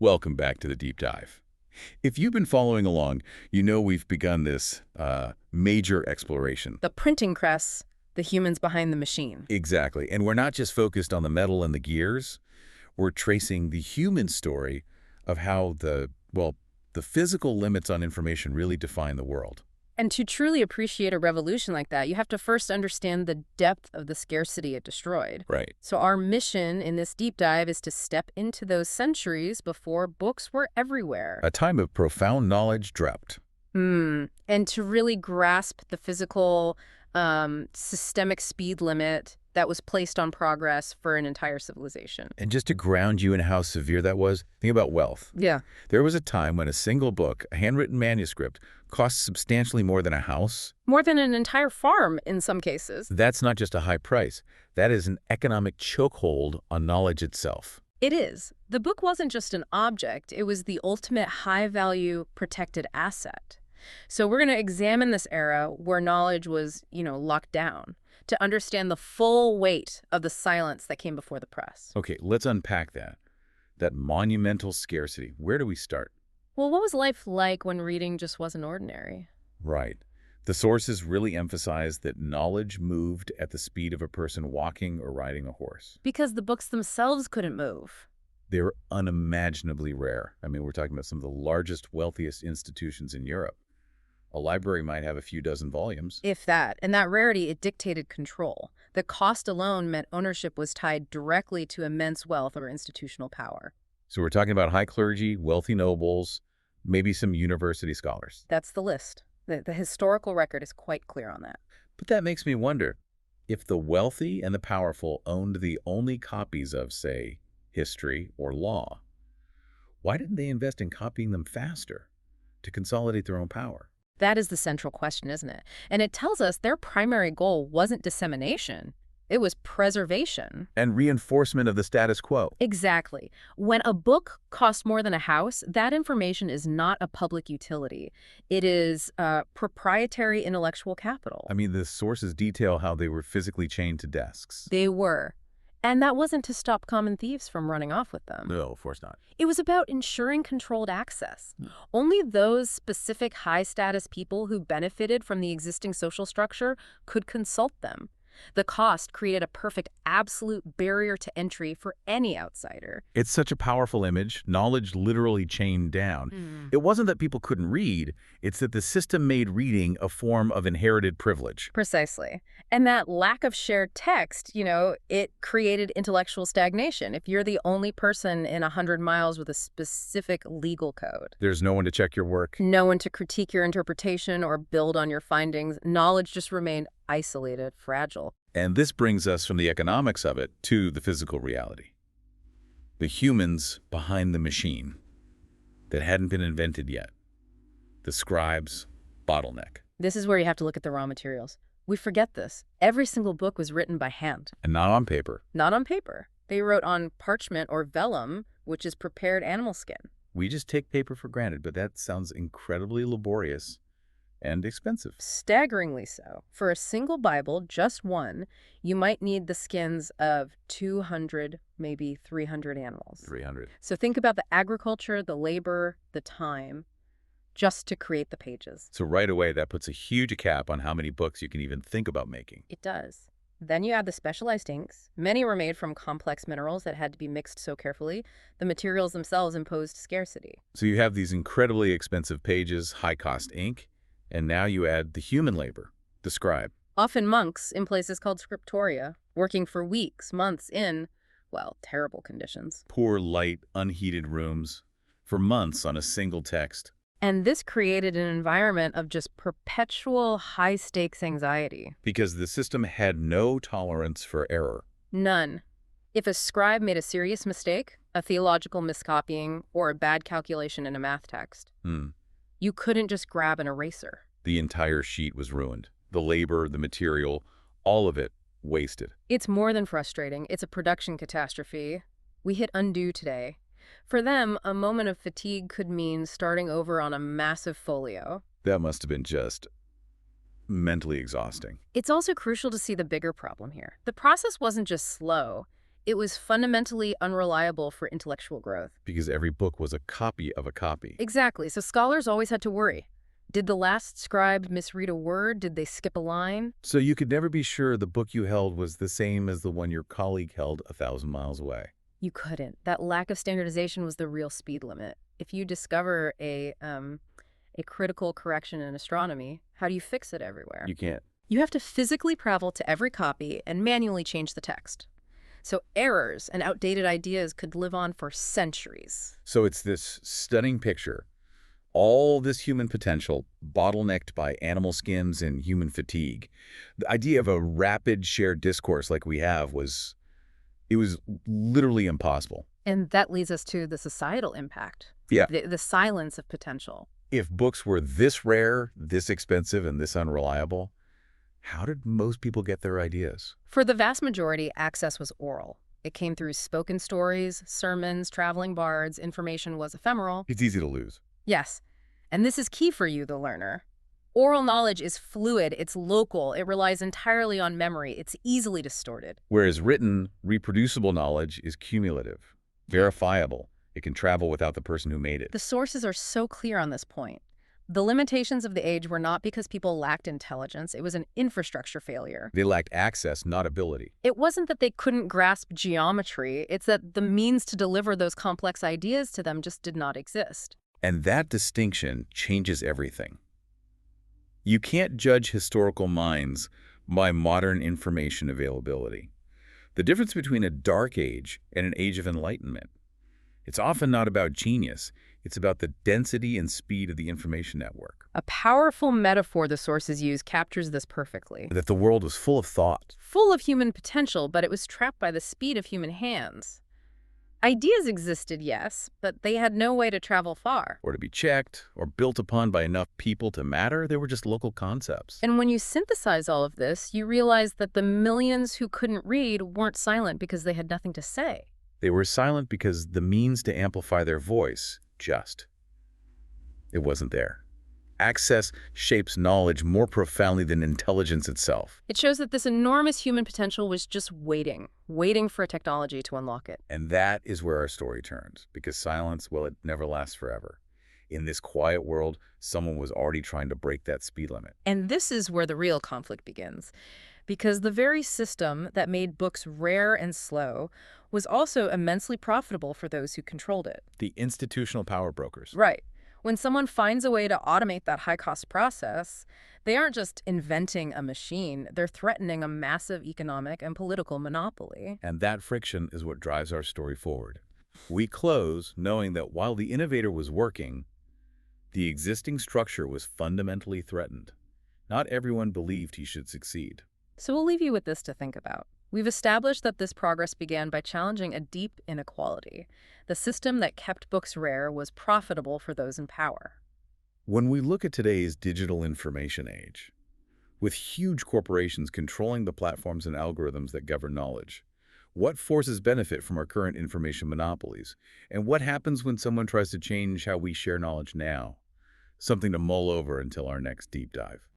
Welcome back to the deep dive. If you've been following along, you know we've begun this major exploration. The printing press, the humans behind the machine. Exactly. And we're not just focused on the metal and the gears. We're tracing the human story of how the physical limits on information really define the world. And to truly appreciate a revolution like that, you have to first understand the depth of the scarcity it destroyed. Right. So our mission in this deep dive is to step into those centuries before books were everywhere. A time of profound knowledge dropped. And to really grasp the physical, systemic speed limit that was placed on progress for an entire civilization. And just to ground you in how severe that was, think about wealth. Yeah. There was a time when a single book, a handwritten manuscript, cost substantially more than a house. More than an entire farm in some cases. That's not just a high price. That is an economic chokehold on knowledge itself. It is. The book wasn't just an object. It was the ultimate high-value protected asset. So we're going to examine this era where knowledge was, locked down to understand the full weight of the silence that came before the press. Okay, let's unpack that. That monumental scarcity. Where do we start? Well, what was life like when reading just wasn't ordinary? Right. The sources really emphasize that knowledge moved at the speed of a person walking or riding a horse. Because the books themselves couldn't move. They were unimaginably rare. I mean, we're talking about some of the largest, wealthiest institutions in Europe. A library might have a few dozen volumes. If that. And that rarity, it dictated control. The cost alone meant ownership was tied directly to immense wealth or institutional power. So we're talking about high clergy, wealthy nobles, maybe some university scholars. That's the list. The historical record is quite clear on that. But that makes me wonder, if the wealthy and the powerful owned the only copies of, say, history or law, why didn't they invest in copying them faster to consolidate their own power? That is the central question, isn't it? And it tells us their primary goal wasn't dissemination. It was preservation. And reinforcement of the status quo. Exactly. When a book costs more than a house, that information is not a public utility. It is proprietary intellectual capital. I mean, the sources detail how they were physically chained to desks. They were. And that wasn't to stop common thieves from running off with them. No, of course not. It was about ensuring controlled access. Only those specific high-status people who benefited from the existing social structure could consult them. The cost created a perfect absolute barrier to entry for any outsider. It's such a powerful image, knowledge literally chained down. It wasn't that people couldn't read, it's that the system made reading a form of inherited privilege. Precisely. And that lack of shared text, it created intellectual stagnation. If you're the only person in 100 miles with a specific legal code, There's no one to check your work. no one to critique your interpretation or build on your findings, knowledge just remained isolated, fragile. And this brings us from the economics of it to the physical reality. The humans behind the machine that hadn't been invented yet. The scribe's bottleneck. This is where you have to look at the raw materials. We forget this. Every single book was written by hand, And not on paper. not on paper. They wrote on parchment or vellum, which is prepared animal skin. We just take paper for granted, but that sounds incredibly laborious and expensive. Staggeringly so. For a single Bible, just one, you might need the skins of 200, maybe 300 animals. 300. So think about the agriculture, the labor, the time, just to create the pages. So right away, that puts a huge cap on how many books you can even think about making. It does. Then you add the specialized inks. Many were made from complex minerals that had to be mixed so carefully. The materials themselves imposed scarcity. So you have these incredibly expensive pages, high-cost ink, and now you add the human labor, the scribe. Often monks in places called scriptoria, working for weeks, months in, terrible conditions. Poor, light, unheated rooms for months on a single text. And this created an environment of just perpetual high-stakes anxiety. Because the system had no tolerance for error. None. If a scribe made a serious mistake, a theological miscopying, or a bad calculation in a math text, you couldn't just grab an eraser. The entire sheet was ruined. The labor, the material, all of it wasted. It's more than frustrating. It's a production catastrophe. We hit undo today. For them, a moment of fatigue could mean starting over on a massive folio. That must have been just mentally exhausting. It's also crucial to see the bigger problem here. The process wasn't just slow. It was fundamentally unreliable for intellectual growth. Because every book was a copy of a copy. Exactly. So scholars always had to worry. Did the last scribe misread a word? Did they skip a line? So you could never be sure the book you held was the same as the one your colleague held 1,000 miles away. You couldn't. That lack of standardization was the real speed limit. If you discover a critical correction in astronomy, how do you fix it everywhere? You can't. You have to physically travel to every copy and manually change the text. So errors and outdated ideas could live on for centuries. So it's this stunning picture. All this human potential bottlenecked by animal skins and human fatigue. The idea of a rapid shared discourse like we have was literally impossible. And that leads us to the societal impact. Yeah. The silence of potential. If books were this rare, this expensive, and this unreliable, how did most people get their ideas? For the vast majority, access was oral. It came through spoken stories, sermons, traveling bards. Information was ephemeral. It's easy to lose. Yes. And this is key for you, the learner. Oral knowledge is fluid, it's local, it relies entirely on memory, it's easily distorted. Whereas written, reproducible knowledge is cumulative, verifiable. It can travel without the person who made it. The sources are so clear on this point. The limitations of the age were not because people lacked intelligence, it was an infrastructure failure. They lacked access, not ability. It wasn't that they couldn't grasp geometry, it's that the means to deliver those complex ideas to them just did not exist. And that distinction changes everything. You can't judge historical minds by modern information availability. The difference between a dark age and an age of enlightenment, it's often not about genius. It's about the density and speed of the information network. A powerful metaphor the sources use captures this perfectly. That the world was full of thought. Full of human potential, but it was trapped by the speed of human hands. Ideas existed, yes, but they had no way to travel far. Or to be checked, or built upon by enough people to matter. They were just local concepts. And when you synthesize all of this, you realize that the millions who couldn't read weren't silent because they had nothing to say. They were silent because the means to amplify their voice, it wasn't there. Access shapes knowledge more profoundly than intelligence itself. It shows that this enormous human potential was just waiting for a technology to unlock it. And that is where our story turns, because silence, well, it never lasts forever. In this quiet world, someone was already trying to break that speed limit. And this is where the real conflict begins, because the very system that made books rare and slow was also immensely profitable for those who controlled it. The institutional power brokers. Right. When someone finds a way to automate that high-cost process, they aren't just inventing a machine, they're threatening a massive economic and political monopoly. And that friction is what drives our story forward. We close knowing that while the innovator was working, the existing structure was fundamentally threatened. Not everyone believed he should succeed. So we'll leave you with this to think about. We've established that this progress began by challenging a deep inequality. The system that kept books rare was profitable for those in power. When we look at today's digital information age, with huge corporations controlling the platforms and algorithms that govern knowledge, what forces benefit from our current information monopolies? And what happens when someone tries to change how we share knowledge now? Something to mull over until our next deep dive.